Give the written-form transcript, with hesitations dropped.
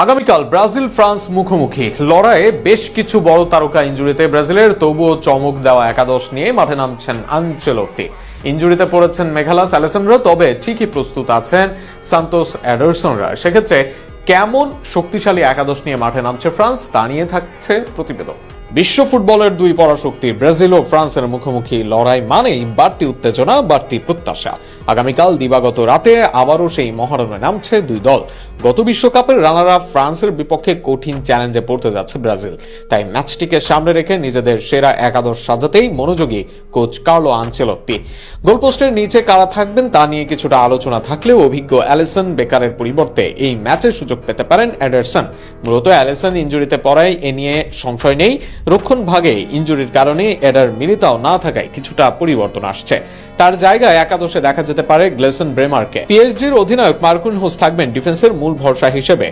আগামীকাল Brazil France মুখোমুখি লড়াইয়ে বেশ কিছু বড় তারকা ইনজুরিতে ব্রাজিলের, তবুও চমক দেওয়া একাদশ নিয়ে মাঠে নামছেন আনচেলত্তি। ইনজুরিতে পড়েছেন মেঘালাস আলেসান্দ্রো, তবে ঠিকই প্রস্তুত আছেন সান্তোস এডারসনরা। সেক্ষেত্রে কেমন শক্তিশালী একাদশ নিয়ে মাঠে নামছে ফ্রান্স, তা নিয়ে থাকছে প্রতিবেদন। বিশ্ব ফুটবলের দুই পরাশক্তি ব্রাজিল ও ফ্রান্সের মুখোমুখি লড়াই মানেই বাড়তি উত্তেজনা, বাড়তি প্রত্যাশা। আগামীকাল দিবাগত রাতে আবারও সেই মহারণে নামছে দুই দল। গত বিশ্বকাপের রানার আপ ফ্রান্সের বিপক্ষে কঠিন চ্যালেঞ্জে পড়তে যাচ্ছে ব্রাজিল। তাই ম্যাচটিকে সামনে রেখে নিজেদের সেরা একাদশ সাজাতেই মনোযোগী কোচ কার্লো আনচেলত্তি। গোলপোস্টের নিচে কারা থাকবেন তা নিয়ে কিছুটা আলোচনা থাকলেও অভিজ্ঞ অ্যালিসন বেকারের পরিবর্তে এই ম্যাচে সুযোগ পেতে পারেন এডারসন। মূলত অ্যালিসন ইনজুরিতে পড়ায় এ নিয়ে সংশয় নেই। রক্ষণ ভাগে ইনজুরির কারণে এডার মিলিতাও না থাকায় কিছুটা পরিবর্তন আসছে। তার জায়গায় একাদশে দেখা যেতে পারে গ্লেসন ব্রেমারকে। পিএসজির অধিনায়ক মার্কুইনহোস থাকবেন ডিফেন্সের মূল ভরসা হিসেবে।